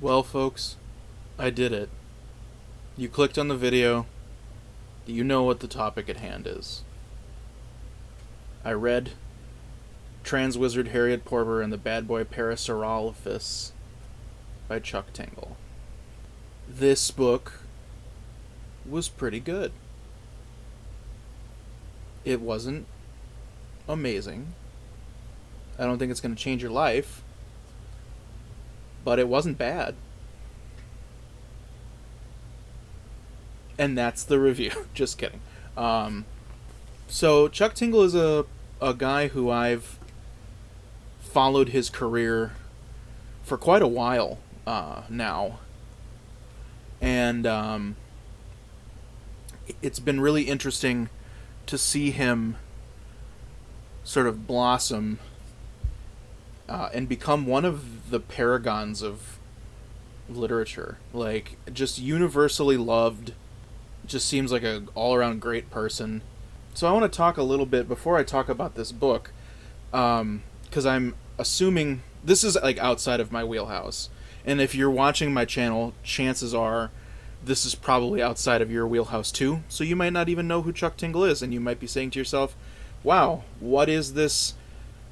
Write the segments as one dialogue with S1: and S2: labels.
S1: Well, folks, I did it. You clicked on the video. You know what the topic at hand is. I read Trans Wizard Harriet Porber and the Bad Boy Parasaurolophus by Chuck Tingle. This book was pretty good. It wasn't amazing. I don't think it's going to change your life. But it wasn't bad. And that's the review. Just kidding. So Chuck Tingle is a guy who I've followed his career for quite a while now. And it's been really interesting to see him sort of blossom and become one of the paragons of literature. Like, just universally loved. Just seems like a all-around great person. So I want to talk a little bit, before I talk about this book, because I'm assuming this is like outside of my wheelhouse. And if you're watching my channel, chances are this is probably outside of your wheelhouse too. So you might not even know who Chuck Tingle is, and you might be saying to yourself, wow, what is this?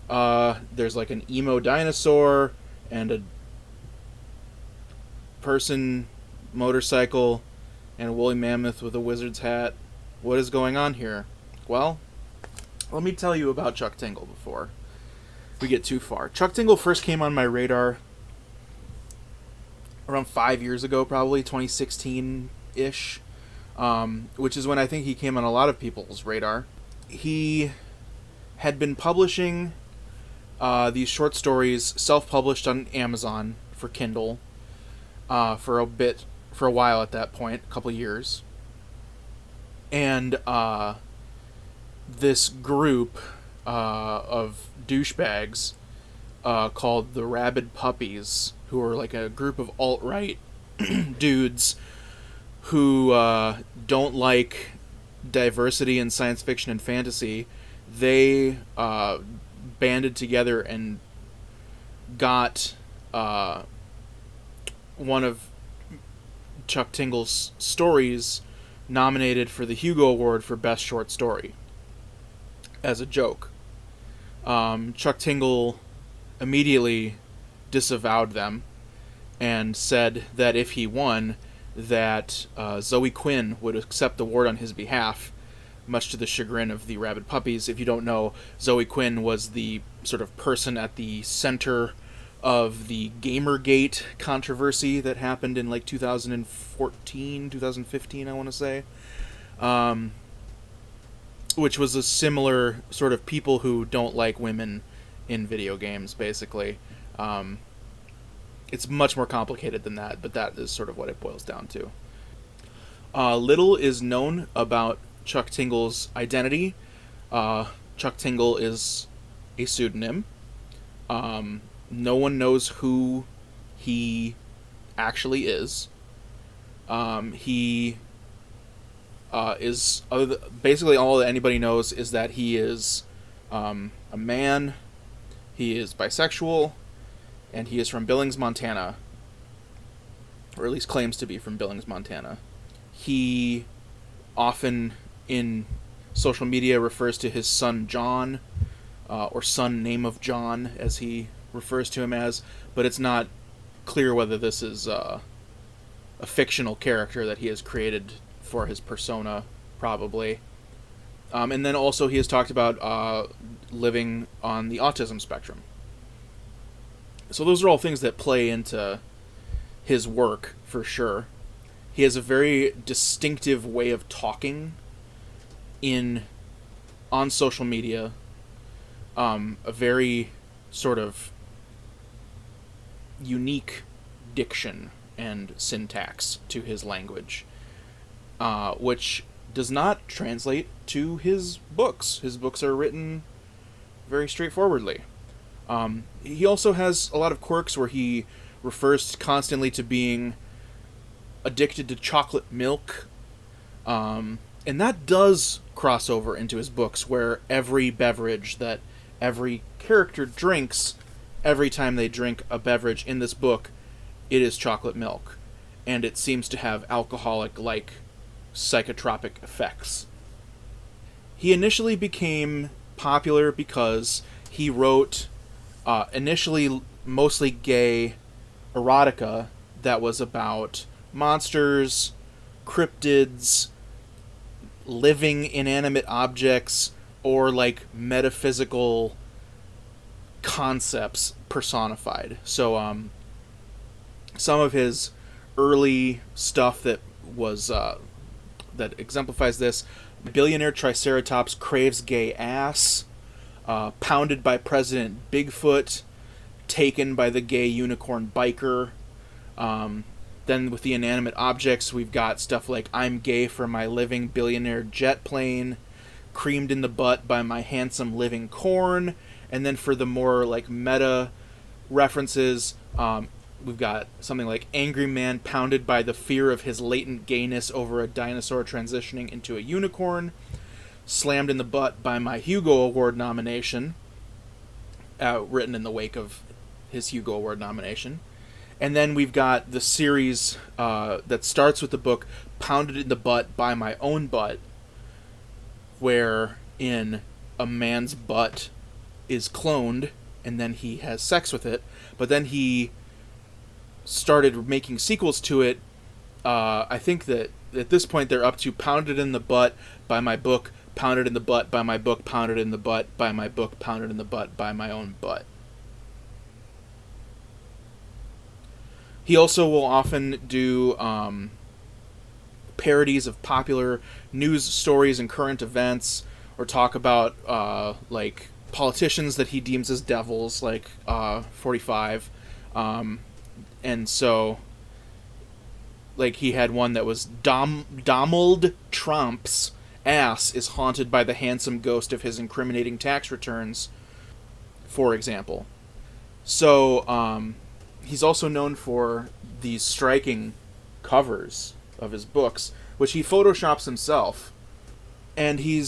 S1: There's like an emo dinosaur and a person motorcycle and a woolly mammoth with a wizard's hat. What is going on here? Well, let me tell you about Chuck Tingle before we get too far. Chuck Tingle first came on my radar around 5 years ago, probably 2016-ish, which is when I think he came on a lot of people's radar. He had been publishing these short stories, self-published on Amazon for Kindle, for a while at that point, a couple of years. And this group of douchebags called the Rabid Puppies, who are like a group of alt-right dudes who don't like diversity in science fiction and fantasy, they banded together and got one of Chuck Tingle's stories nominated for the Hugo Award for Best Short Story as a joke. Chuck Tingle immediately disavowed them and said that if he won, that Zoe Quinn would accept the award on his behalf, much to the chagrin of the Rabid Puppies. If you don't know, Zoe Quinn was the sort of person at the center of the Gamergate controversy that happened in like 2014, 2015, I want to say. Which was a similar sort of people who don't like women in video games, basically. It's much more complicated than that, but that is sort of what it boils down to. Little is known about Chuck Tingle's identity. Chuck Tingle is a pseudonym. No one knows who he actually is. He is basically all that anybody knows is that he is a man. He is bisexual, and he is from Billings, Montana, or at least claims to be from Billings, Montana. He often in social media refers to his son John, or son name of John, as he refers to him as, but it's not clear whether this is a fictional character that he has created for his persona, probably. And then also he has talked about living on the autism spectrum. So those are all things that play into his work, for sure. He has a very distinctive way of talking on social media, a very sort of unique diction and syntax to his language, which does not translate to his books. His books are written very straightforwardly. He also has a lot of quirks where he refers constantly to being addicted to chocolate milk, and that does cross over into his books, where every beverage that every character drinks, every time they drink a beverage in this book, it is chocolate milk, and it seems to have alcoholic-like psychotropic effects. He initially became popular because he wrote initially mostly gay erotica that was about monsters, cryptids, living inanimate objects, or like metaphysical concepts personified. So some of his early stuff that was that exemplifies this: billionaire Triceratops craves gay ass, pounded by President Bigfoot, taken by the gay unicorn biker. Then with the inanimate objects, we've got stuff like I'm gay for my living billionaire jet plane, creamed in the butt by my handsome living corn. And then for the more like meta references, we've got something like angry man pounded by the fear of his latent gayness over a dinosaur transitioning into a unicorn, slammed in the butt by my Hugo Award nomination, written in the wake of his Hugo Award nomination. And then we've got the series that starts with the book Pounded in the Butt by My Own Butt, where in a man's butt is cloned and then he has sex with it, but then he started making sequels to it. I think that at this point they're up to Pounded in the Butt by my book, Pounded in the Butt by my book, Pounded in the Butt by my book, Pounded in the Butt by my own butt. He also will often do parodies of popular news stories and current events, or talk about like politicians that he deems as devils, like 45. And so, like, he had one that was Donald Trump's ass is haunted by the handsome ghost of his incriminating tax returns, for example. So, he's also known for these striking covers of his books, which he photoshops himself. And he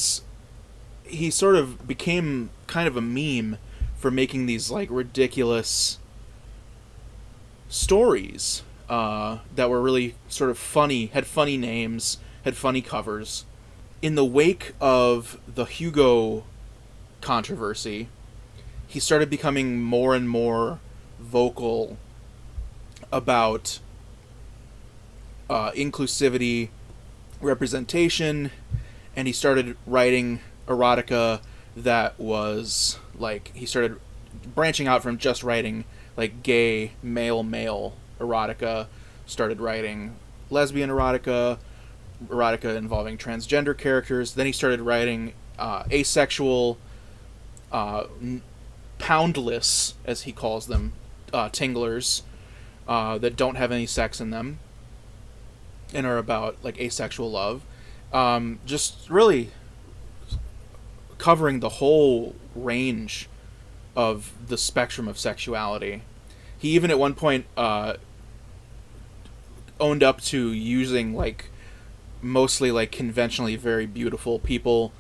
S1: sort of became kind of a meme for making these like ridiculous stories that were really sort of funny, had funny names, had funny covers. In the wake of the Hugo controversy, he started becoming more and more vocal about inclusivity, representation, and he started writing erotica that was like, he started branching out from just writing like gay male erotica, started writing lesbian erotica involving transgender characters. Then he started writing asexual, poundless, as he calls them, tinglers that don't have any sex in them and are about like asexual love. Just really covering the whole range of the spectrum of sexuality. He even at one point owned up to using like mostly like conventionally very beautiful people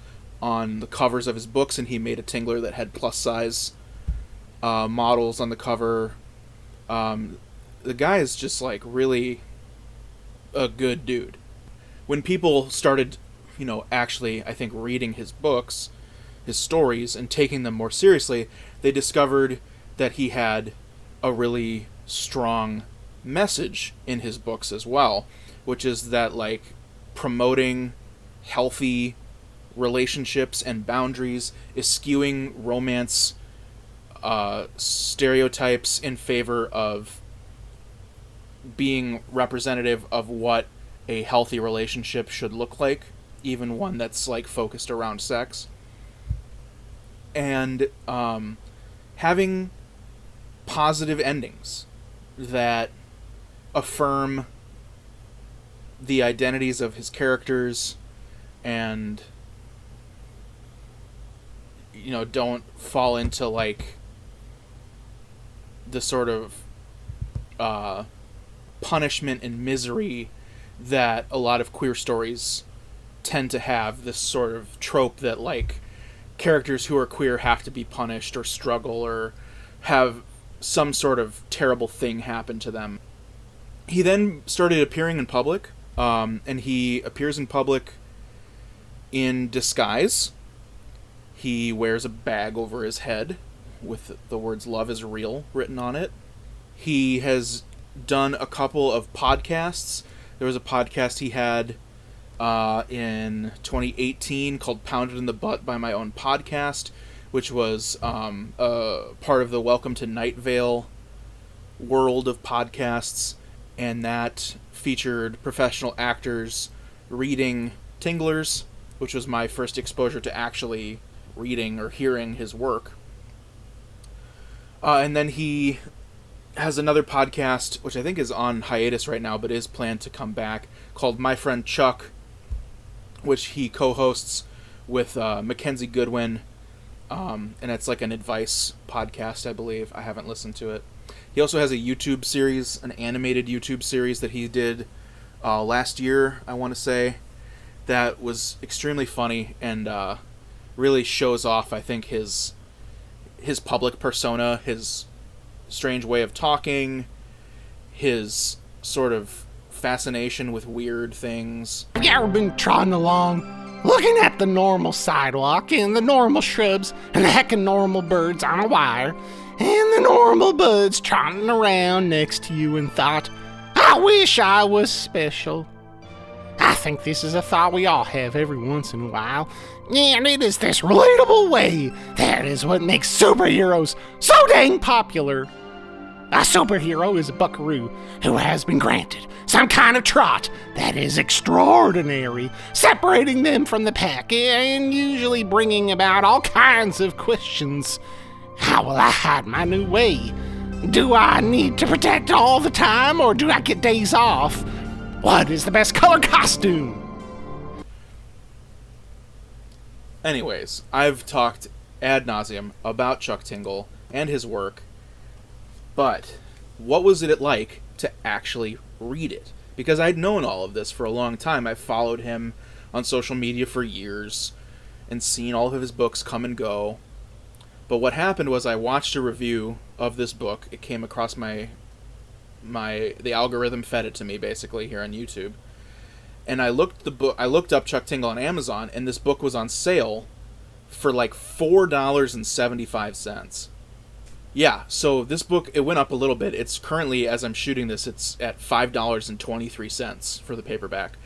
S1: on the covers of his books, and he made a tingler that had plus size models on the cover. The guy is just like really a good dude. When people started, actually, I think, reading his books, his stories, and taking them more seriously, they discovered that he had a really strong message in his books as well, which is that, like, promoting healthy relationships and boundaries, eschewing romance stereotypes in favor of being representative of what a healthy relationship should look like, even one that's like focused around sex, and having positive endings that affirm the identities of his characters and don't fall into like the sort of punishment and misery that a lot of queer stories tend to have, this sort of trope that like characters who are queer have to be punished or struggle or have some sort of terrible thing happen to them. He then started appearing in public, and he appears in public in disguise. He wears a bag over his head with the words "Love is real" written on it. He has done a couple of podcasts. There was a podcast he had in 2018 called "Pounded in the Butt by My Own Podcast," which was part of the Welcome to Night Vale world of podcasts, and that featured professional actors reading Tinglers, which was my first exposure to actually reading or hearing his work. And then he has another podcast, which I think is on hiatus right now, but is planned to come back, called My Friend Chuck, which he co-hosts with Mackenzie Goodwin, and it's like an advice podcast, I believe. I haven't listened to it. He also has a YouTube series, an animated YouTube series that he did last year, I want to say, that was extremely funny and really shows off, I think, his public persona, his strange way of talking, his sort of fascination with weird things.
S2: Have you ever been trotting along, looking at the normal sidewalk and the normal shrubs and the heckin' normal birds on a wire, and the normal buds trotting around next to you, and thought, I wish I was special? I think this is a thought we all have every once in a while, and it is this relatable way that is what makes superheroes so dang popular. A superhero is a buckaroo who has been granted some kind of trot that is extraordinary, separating them from the pack and usually bringing about all kinds of questions. How will I hide my new way? Do I need to protect all the time, or do I get days off? What is the best color costume?
S1: Anyways, I've talked ad nauseum about Chuck Tingle and his work, but what was it like to actually read it? Because I'd known all of this for a long time. I've followed him on social media for years and seen all of his books come and go. But what happened was I watched a review of this book. It came across the algorithm fed it to me basically here on YouTube. And I looked up Chuck Tingle on Amazon, and this book was on sale for like $4.75. Yeah, so this book, it went up a little bit. It's currently, as I'm shooting this, it's at $5.23 for the paperback.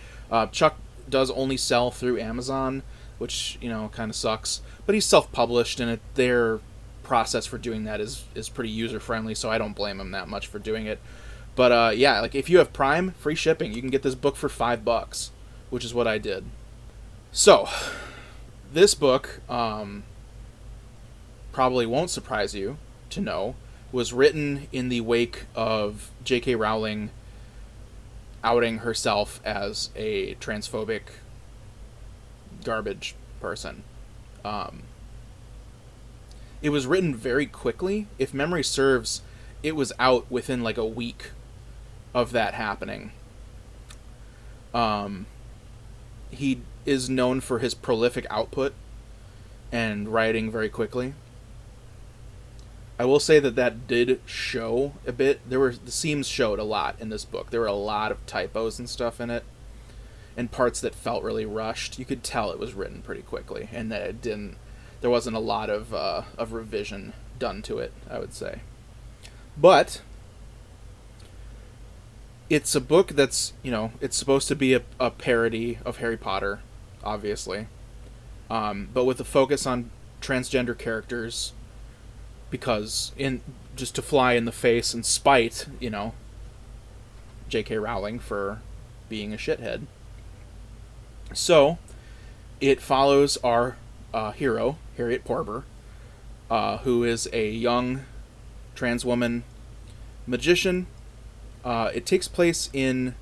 S1: Chuck does only sell through Amazon, which, kind of sucks. But he's self-published, and their process for doing that is pretty user-friendly, so I don't blame him that much for doing it. But, yeah, like if you have Prime, free shipping. You can get this book for $5, which is what I did. So, this book, probably won't surprise you to know, was written in the wake of J.K. Rowling outing herself as a transphobic garbage person. It was written very quickly. If memory serves, it was out within like a week of that happening. He is known for his prolific output and writing very quickly. I will say that did show a bit. The seams showed a lot in this book. There were a lot of typos and stuff in it, and parts that felt really rushed. You could tell it was written pretty quickly, and that there wasn't a lot of revision done to it, I would say. But it's a book that's, it's supposed to be a parody of Harry Potter, obviously, but with a focus on transgender characters, because just to fly in the face and spite, J.K. Rowling for being a shithead. So, it follows our hero, Harriet Porber, who is a young trans woman magician. It takes place in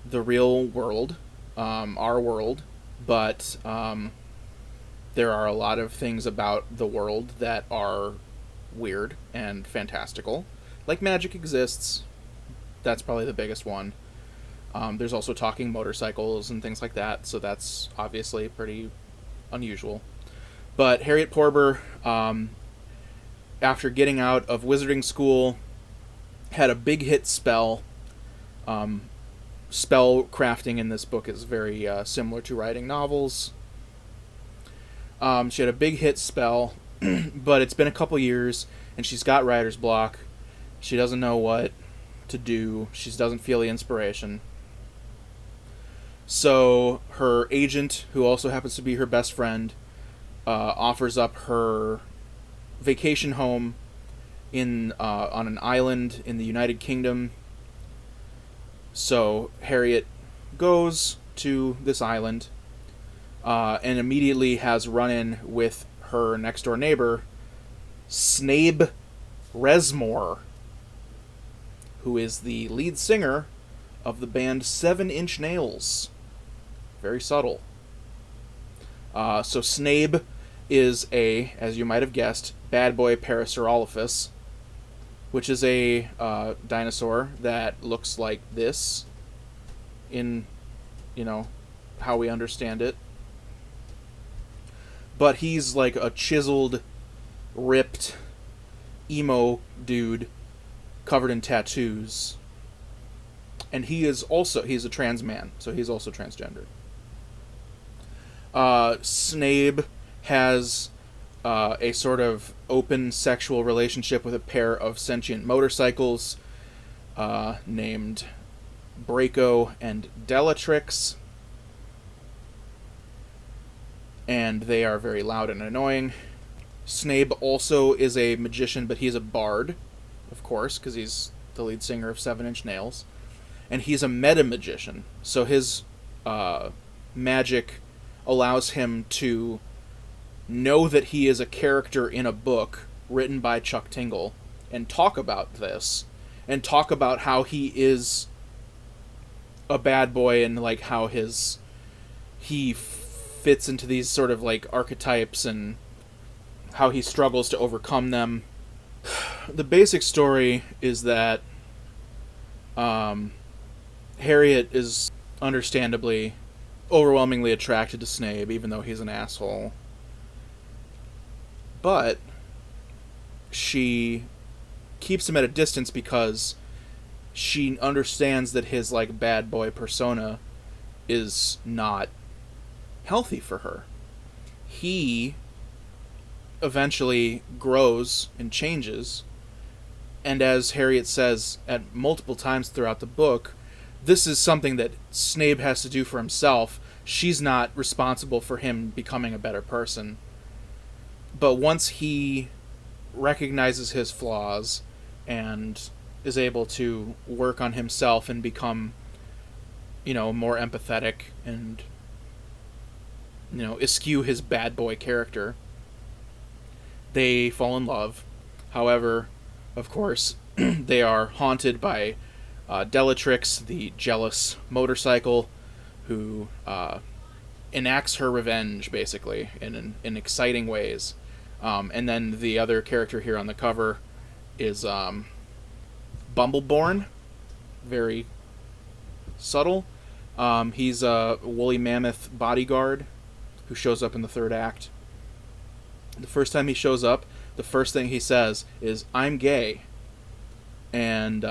S1: the real world, our world, but there are a lot of things about the world that are weird and fantastical. Like magic exists. That's probably the biggest one. There's also talking motorcycles and things like that, so that's obviously pretty unusual. But Harriet Porber, after getting out of wizarding school, had a big hit spell Spell crafting in this book is very similar to writing novels. She had a big hit spell, but it's been a couple years, and she's got writer's block. She doesn't know what to do. She doesn't feel the inspiration. So her agent, who also happens to be her best friend, offers up her vacation home on an island in the United Kingdom. So Harriet goes to this island and immediately has run-in with her next-door neighbor, Snape Resmore, who is the lead singer of the band 7 Inch Nails. Very subtle. So Snape is as you might have guessed, Bad Boy Parasaurolophus, which is a dinosaur that looks like this in, how we understand it. But he's like a chiseled, ripped, emo dude covered in tattoos. And he's a trans man, so he's also transgendered. Snape has a sort of open sexual relationship with a pair of sentient motorcycles named Braco and Delatrix. And they are very loud and annoying. Snape also is a magician, but he's a bard, of course, because he's the lead singer of 7 Inch Nails. And he's a meta-magician, so his magic allows him to know that he is a character in a book written by Chuck Tingle, and talk about this, and talk about how he is a bad boy, and like how he fits into these sort of like archetypes, and how he struggles to overcome them. The basic story is that Harriet is understandably overwhelmingly attracted to Snape, even though he's an asshole. But she keeps him at a distance because she understands that his like bad boy persona is not healthy for her. He eventually grows and changes, and as Harriet says at multiple times throughout the book, this is something that Snape has to do for himself. She's not responsible for him becoming a better person. But once he recognizes his flaws and is able to work on himself and become, more empathetic and, eschew his bad boy character, they fall in love. However, of course, they are haunted by Delatrix, the jealous motorcycle, who enacts her revenge, basically, in exciting ways. And then the other character here on the cover is Bumbleborn. Very subtle. He's a woolly mammoth bodyguard who shows up in the third act. The first time he shows up, the first thing he says is, "I'm gay." And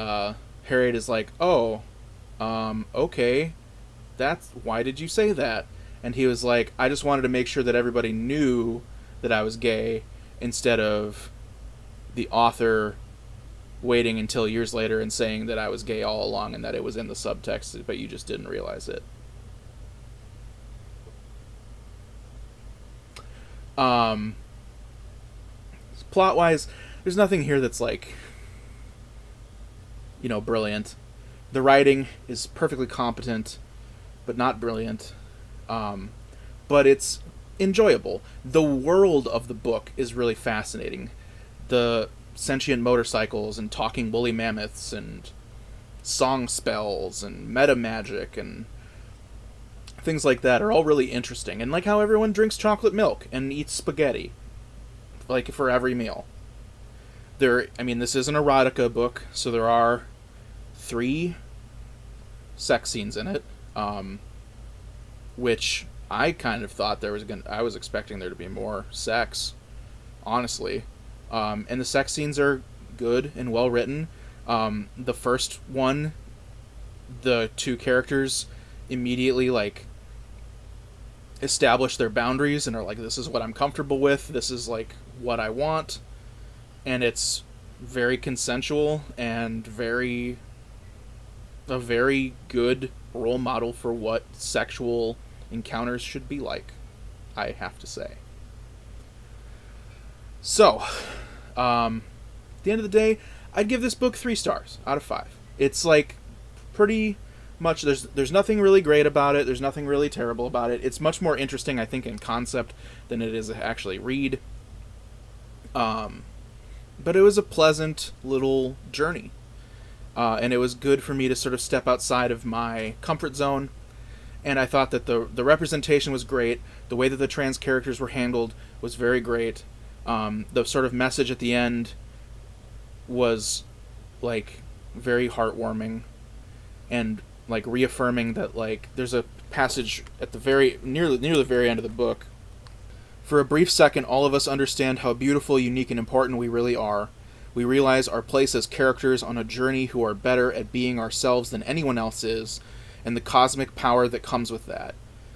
S1: Harriet is like, "Oh, okay. Why did you say that?" And he was like, "I just wanted to make sure that everybody knew that I was gay, instead of the author waiting until years later and saying that I was gay all along and that it was in the subtext, but you just didn't realize it." Plot-wise, there's nothing here that's like, brilliant. The writing is perfectly competent, but not brilliant. But it's enjoyable. The world of the book is really fascinating. The sentient motorcycles and talking woolly mammoths and song spells and meta magic and things like that are all really interesting. And like how everyone drinks chocolate milk and eats spaghetti, like for every meal. This is an erotica book, so there are 3 sex scenes in it, which I kind of thought I was expecting there to be more sex, honestly. And the sex scenes are good and well written. The first one the two characters immediately like establish their boundaries and are like, this is what I'm comfortable with, this is like what I want, and it's very consensual and a very good role model for what sexual encounters should be like, I have to say. So, at the end of the day, I'd give this book 3 stars out of 5. It's like pretty much, there's nothing really great about it, there's nothing really terrible about it. It's much more interesting, I think, in concept than it is to actually read. But it was a pleasant little journey. And it was good for me to sort of step outside of my comfort zone. And I thought that the representation was great. The way that the trans characters were handled was very great. The sort of message at the end was like very heartwarming and like reaffirming that like there's a passage at the near the very end of the book. For a brief second, all of us understand how beautiful, unique, and important we really are. We realize our place as characters on a journey who are better at being ourselves than anyone else is, and the cosmic power that comes with that.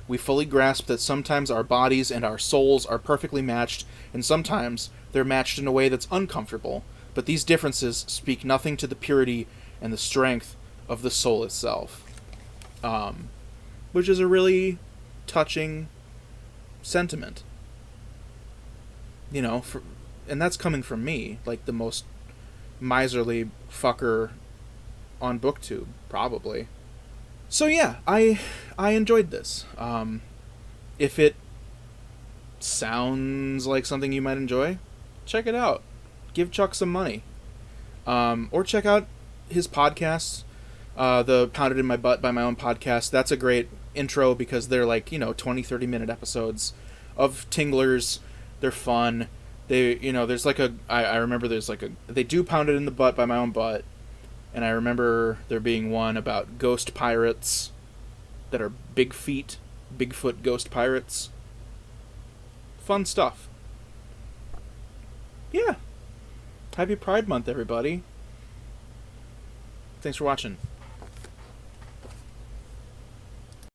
S1: We fully grasp that sometimes our bodies and our souls are perfectly matched, and sometimes they're matched in a way that's uncomfortable, but these differences speak nothing to the purity and the strength of the soul itself. Which is a really touching sentiment. You know, and that's coming from me, like the most miserly fucker on BookTube, probably. So yeah, I enjoyed this. If it sounds like something you might enjoy, check it out. Give Chuck some money. Or check out his podcast, the Pounded in My Butt by My Own Podcast. That's a great intro because they're like, 20, 30-minute episodes of tinglers. They're fun. They, there's like I remember there's like they do Pounded in the Butt by My Own Butt. And I remember there being one about ghost pirates that are Bigfoot ghost pirates. Fun stuff. Yeah. Happy Pride Month, everybody. Thanks for watching.